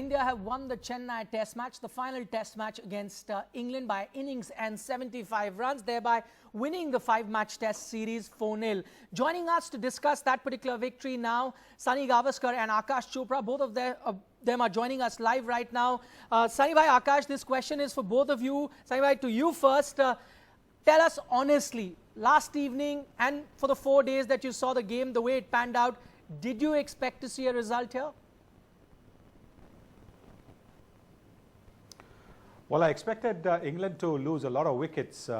India have won the Chennai Test match, the final Test match against England by innings and 75 runs, thereby winning the 5-match Test series 4-0. Joining us to discuss that particular victory now, Sunil Gavaskar and Aakash Chopra, both of them are joining us live right now. Sunny bhai, Aakash, this question is for both of you. Sunny bhai, to you first. Tell us honestly, last evening and for the 4 days that you saw the game, the way it panned out, did you expect to see a result here? Well, I expected England to lose a lot of wickets,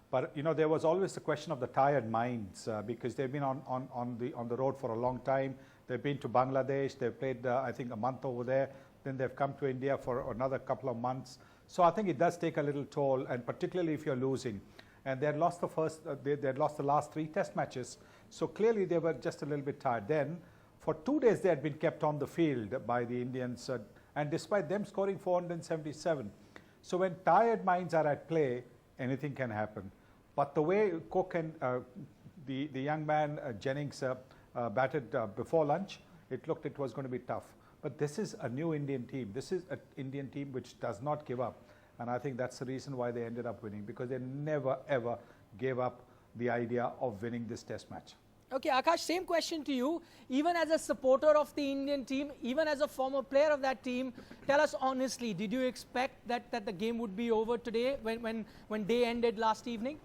but you know there was always the question of the tired minds because they've been on the road for a long time. They've been to Bangladesh. They've played, I think, a month over there. Then they've come to India for another couple of months. So I think it does take a little toll, and particularly if you're losing. And they had lost they had lost the last 3 Test matches. So clearly they were just a little bit tired. Then for 2 days they had been kept on the field by the Indians, and despite them scoring 477. So when tired minds are at play, anything can happen. But the way Cook and the young man Jennings batted before lunch, it was going to be tough. But this is a new Indian team. This is an Indian team which does not give up. And I think that's the reason why they ended up winning, because they never ever gave up the idea of winning this Test match. Okay, Aakash, same question to you. Even as a supporter of the Indian team, even as a former player of that team, tell us honestly, did you expect that the game would be over today when day ended last evening?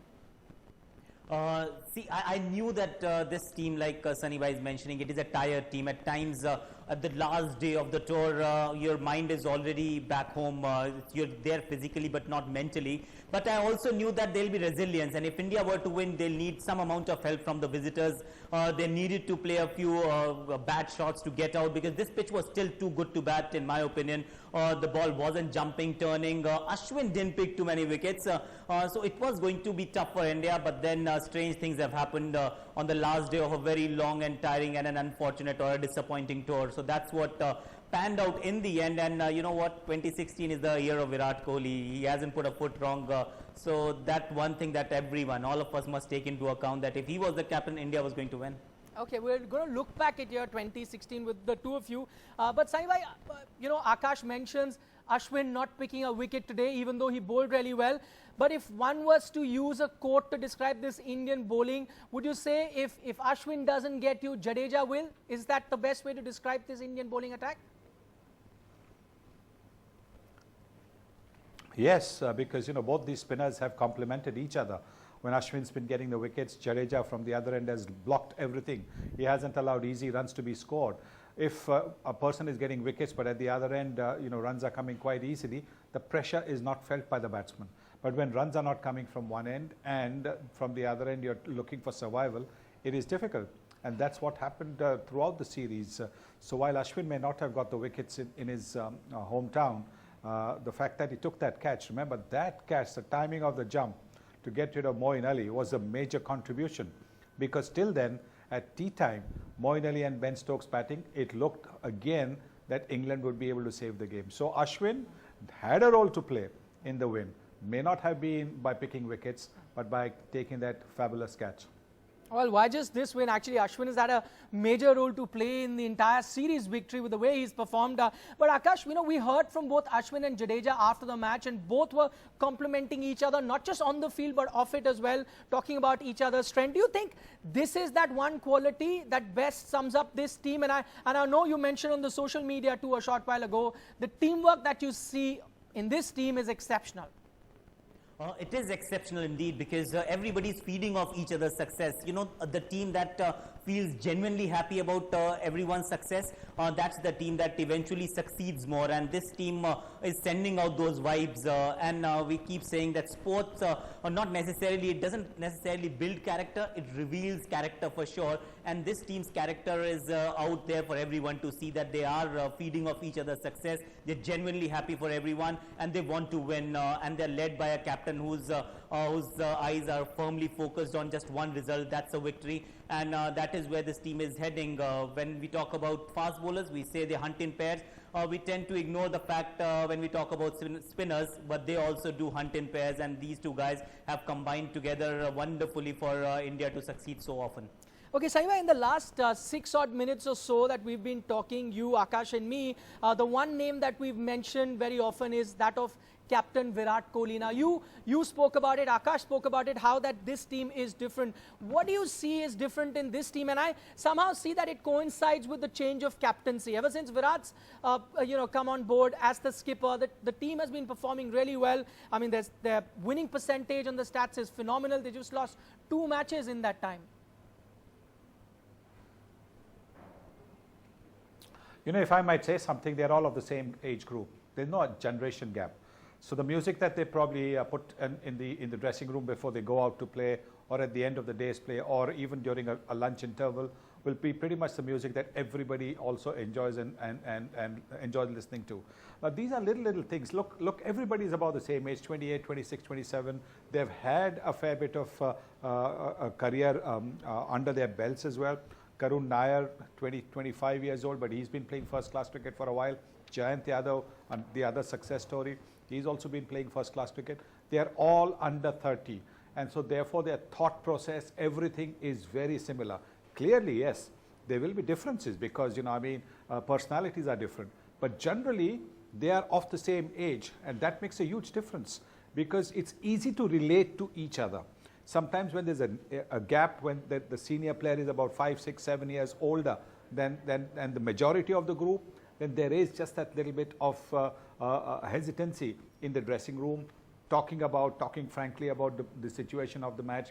See, I knew that this team, like Sunny Bhai is mentioning, it is a tired team. At times, at the last day of the tour, your mind is already back home. You're there physically, but not mentally. But I also knew that there'll be resilience, and if India were to win, they'll need some amount of help from the visitors. They needed to play a few bad shots to get out, because this pitch was still too good to bat, in my opinion. The ball wasn't jumping, turning. Ashwin didn't pick too many wickets, so it was going to be tough for India. But then strange things have happened on the last day of a very long and tiring and an unfortunate or a disappointing tour. So that's what panned out in the end. And you know what, 2016 is the year of Virat Kohli. He hasn't put a foot wrong. So that one thing that all of us must take into account, that if he was the captain, India was going to win. Okay, we're going to look back at year 2016 with the two of you. But Sunny bhai, you know, Aakash mentions Ashwin not picking a wicket today, even though he bowled really well. But if one was to use a quote to describe this Indian bowling, would you say if Ashwin doesn't get you, Jadeja will? Is that the best way to describe this Indian bowling attack? Yes, because you know both these spinners have complemented each other. When Ashwin's been getting the wickets, Jadeja from the other end has blocked everything. He hasn't allowed easy runs to be scored. If a person is getting wickets, but at the other end, you know, runs are coming quite easily, the pressure is not felt by the batsman. But when runs are not coming from one end and from the other end, you're looking for survival, it is difficult. And that's what happened throughout the series. So while Ashwin may not have got the wickets in his hometown, the fact that he took that catch, remember that catch, the timing of the jump to get rid of Moeen Ali was a major contribution, because till then at tea time, Moeen Ali and Ben Stokes batting, it looked again that England would be able to save the game. So Ashwin had a role to play in the win. May not have been by picking wickets, but by taking that fabulous catch. Well, why just this win? Actually, Ashwin has had a major role to play in the entire series victory with the way he's performed. But Aakash, you know, we heard from both Ashwin and Jadeja after the match, and both were complimenting each other, not just on the field, but off it as well, talking about each other's strength. Do you think this is that one quality that best sums up this team? And I know you mentioned on the social media too a short while ago, the teamwork that you see in this team is exceptional. It is exceptional indeed, because everybody is feeding off each other's success. You know, the team that feels genuinely happy about everyone's success, that's the team that eventually succeeds more. And this team is sending out those vibes. And we keep saying that sports are not necessarily, it doesn't necessarily build character, it reveals character for sure. And this team's character is out there for everyone to see, that they are feeding off each other's success. They're genuinely happy for everyone, and they want to win. And they're led by a captain whose eyes are firmly focused on just one result, that's a victory. And that is where this team is heading. When we talk about fast bowlers, we say they hunt in pairs. We tend to ignore the fact when we talk about spinners, but they also do hunt in pairs, and these two guys have combined together wonderfully for India to succeed so often. Okay, Saima, in the last 6 odd minutes or so that we've been talking, you, Aakash and me, the one name that we've mentioned very often is that of Captain Virat Kohli. Now, you spoke about it, Aakash spoke about it, how that this team is different. What do you see is different in this team? And I somehow see that it coincides with the change of captaincy. Ever since Virat's, come on board as the skipper, the team has been performing really well. I mean, their winning percentage on the stats is phenomenal. They just lost 2 matches in that time. You know, if I might say something, they're all of the same age group. There's no generation gap. So the music that they probably put in the dressing room before they go out to play, or at the end of the day's play, or even during a lunch interval, will be pretty much the music that everybody also enjoys and enjoys listening to. These are little things. Look, everybody's about the same age, 28, 26, 27. They've had a fair bit of a career under their belts as well. Karun Nair, 25 years old, but he's been playing first-class cricket for a while. Jayant Yadav, and the other success story, he's also been playing first-class cricket. They are all under 30. And so therefore their thought process, everything is very similar. Clearly, yes, there will be differences because, personalities are different. But generally, they are of the same age, and that makes a huge difference because it's easy to relate to each other. Sometimes when there's a gap, when the senior player is about 5, 6, 7 years older than the majority of the group, then there is just that little bit of hesitancy in the dressing room, talking frankly about the situation of the match,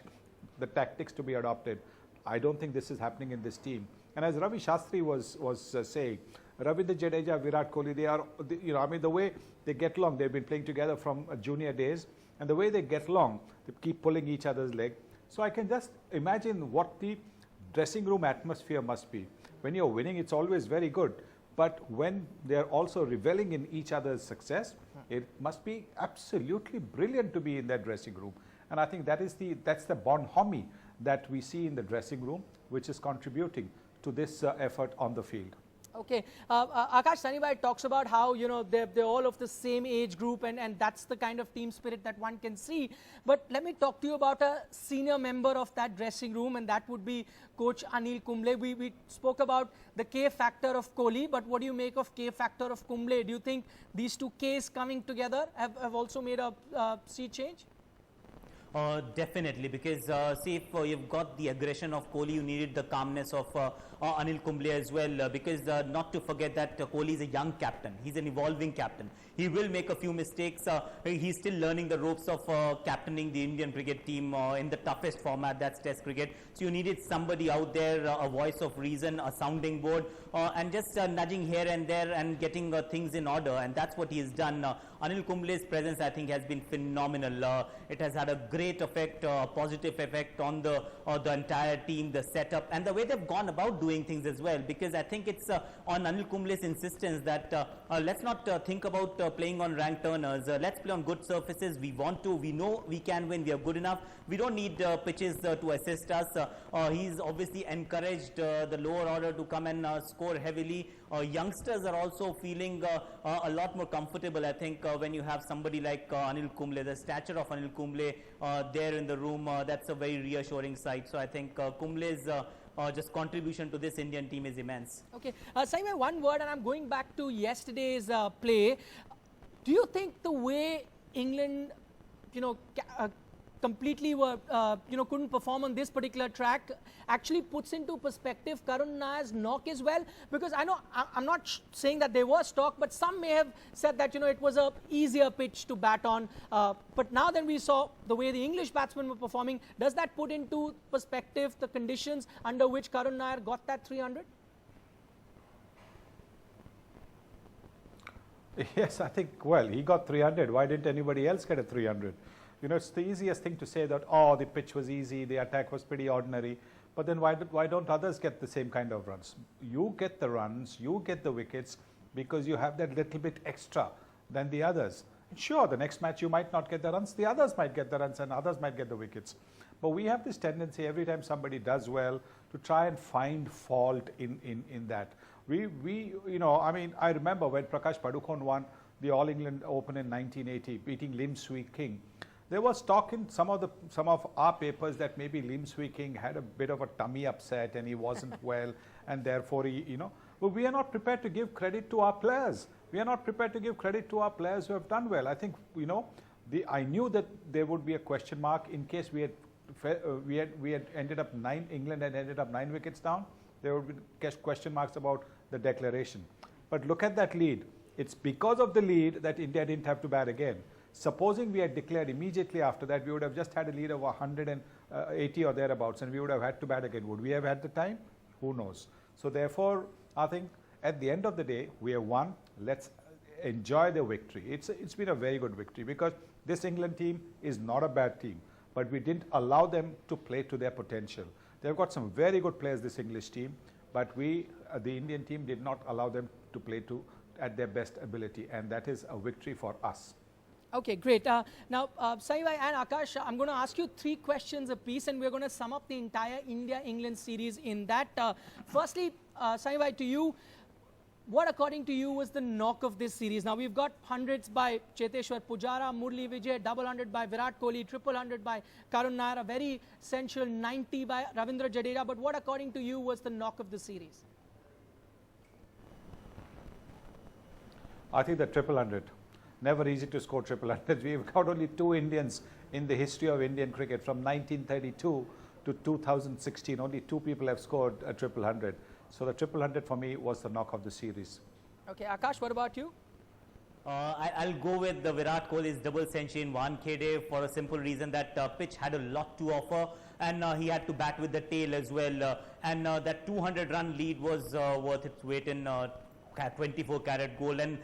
the tactics to be adopted. I don't think this is happening in this team. And as Ravi Shastri was saying, Ravindra Jadeja, Virat Kohli, the way they get along, they've been playing together from junior days, and the way they get along, they keep pulling each other's leg. So I can just imagine what the dressing room atmosphere must be. When you're winning, it's always very good. But when they're also reveling in each other's success, it must be absolutely brilliant to be in that dressing room. And I think that's the bonhomie that we see in the dressing room, which is contributing to this effort on the field. Okay, Aakash, Sunny talks about how they're all of the same age group, and that's the kind of team spirit that one can see. But let me talk to you about a senior member of that dressing room, and that would be Coach Anil Kumble. We spoke about the K factor of Kohli, but what do you make of K factor of Kumble? Do you think these two Ks coming together have also made a sea change? Definitely, because see, if you've got the aggression of Kohli, you needed the calmness of Anil Kumble as well, because not to forget that Kohli is a young captain. He's an evolving captain. He will make a few mistakes. He's still learning the ropes of captaining the Indian cricket team in the toughest format, that's Test cricket. So you needed somebody out there, a voice of reason, a sounding board, and just nudging here and there and getting things in order, and that's what he has done. Anil Kumble's presence, I think, has been phenomenal. It has had a great effect, positive effect on the entire team, the setup, and the way they've gone about doing things as well. Because I think it's on Anil Kumble's insistence that let's not think about playing on rank turners. Let's play on good surfaces. We want to. We know we can win. We are good enough. We don't need pitches to assist us. He's obviously encouraged the lower order to come and score heavily. Youngsters are also feeling a lot more comfortable, I think, when you have somebody like Anil Kumble, the stature of Anil Kumble there in the room. That's a very reassuring sight. So I think Kumble's just contribution to this Indian team is immense. Okay, Saima, one word, and I'm going back to yesterday's play. Do you think the way England, completely were, couldn't perform on this particular track actually puts into perspective Karun Nair's knock as well? Because I know, I'm not saying that they were stock, but some may have said that, it was a easier pitch to bat on. But now that we saw the way the English batsmen were performing, does that put into perspective the conditions under which Karun Nair got that 300? Yes, I think, well, he got 300. Why didn't anybody else get a 300? It's the easiest thing to say that, oh, the pitch was easy, the attack was pretty ordinary. But then why don't others get the same kind of runs? You get the runs, you get the wickets because you have that little bit extra than the others. And sure, the next match you might not get the runs, the others might get the runs and others might get the wickets. But we have this tendency every time somebody does well to try and find fault in that. I remember when Prakash Padukone won the All England Open in 1980, beating Lim Swee King. There was talk in some of our papers that maybe Lim Swee King had a bit of a tummy upset and he wasn't well, and therefore but we are not prepared to give credit to our players. We are not prepared to give credit to our players who have done well. I think I knew that there would be a question mark in case we had ended up England had ended up 9 wickets down. There would be question marks about the declaration. But look at that lead. It's because of the lead that India didn't have to bat again. Supposing we had declared immediately after that, we would have just had a lead of 180 or thereabouts, and we would have had to bat again. Would we have had the time? Who knows? So therefore, I think at the end of the day, we have won. Let's enjoy the victory. It's been a very good victory because this England team is not a bad team, but we didn't allow them to play to their potential. They've got some very good players, this English team, but we, the Indian team, did not allow them to play at their best ability, and that is a victory for us. Okay, great. Now, Sunny bhai and Aakash, I'm going to ask you 3 questions apiece, and we're going to sum up the entire India-England series in that. Firstly, Sunny bhai, to you, what according to you was the knock of this series? Now, we've got hundreds by Cheteshwar Pujara, Murli Vijay, double 100 by Virat Kohli, triple 100 by Karun Nair, a very essential 90 by Ravindra Jadeja. But what according to you was the knock of the series? I think the triple 100. Never easy to score triple 100. We've got only 2 Indians in the history of Indian cricket from 1932 to 2016. Only 2 people have scored a triple 100. So the triple 100 for me was the knock of the series. Okay, Aakash, what about you? I'll go with the Virat Kohli's double century in Wankhede for a simple reason that pitch had a lot to offer, and he had to bat with the tail as well. And that 200-run lead was worth its weight in 24-carat gold, and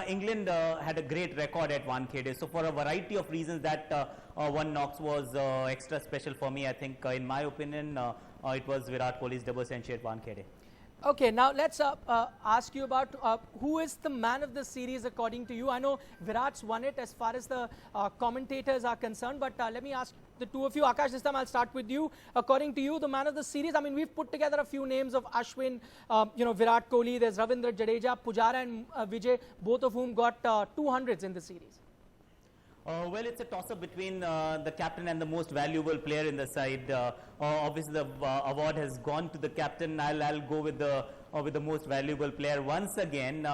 England had a great record at Wankhede. So for a variety of reasons, that one knocks was extra special for me. I think, in my opinion, it was Virat Kohli's double century at Wankhede. Okay, now let's ask you about who is the man of the series according to you. I know Virat's won it as far as the commentators are concerned, but let me ask the 2 of you. Aakash, this time I'll start with you. According to you, the man of the series, I mean, we've put together a few names of Ashwin, Virat Kohli, there's Ravindra Jadeja, Pujara and Vijay, both of whom got 200s in the series. Well, it's a toss-up between the captain and the most valuable player in the side. Obviously, the award has gone to the captain. I'll go with the most valuable player once again.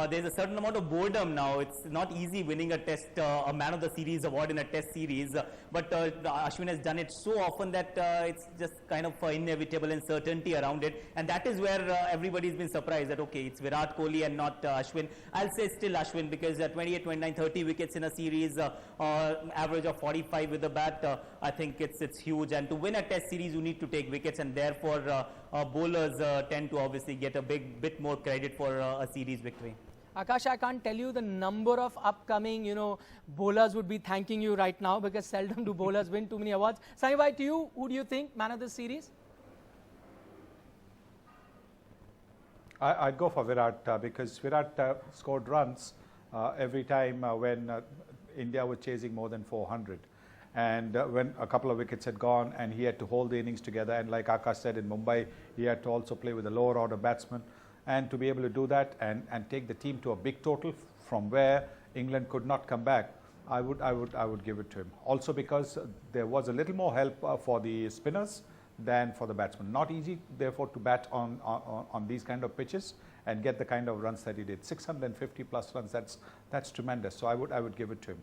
There's a certain amount of boredom now. It's not easy winning a man of the series award in a test series, but Ashwin has done it so often that it's just kind of inevitable and certainty around it, and that is where everybody's been surprised that okay, it's Virat Kohli and not Ashwin. I'll say still Ashwin because 28, 29, 30 wickets in a series, average of 45 with the bat, I think it's huge, and to win a test series you need to take wickets, and therefore bowlers tend to obviously get a bit more credit for a series victory. Aakash, I can't tell you the number of upcoming, bowlers would be thanking you right now because seldom do bowlers win too many awards. Sunny bhai, to you, who do you think man of the series? I'd go for Virat because Virat scored runs every time when India was chasing more than 400. And when a couple of wickets had gone and he had to hold the innings together, and like Aakash said, in Mumbai, he had to also play with a lower order batsman. And to be able to do that and take the team to a big total from where England could not come back, I would give it to him. Also because there was a little more help for the spinners than for the batsmen. Not easy, therefore, to bat on these kind of pitches and get the kind of runs that he did. 650 plus runs, that's tremendous. So I would give it to him.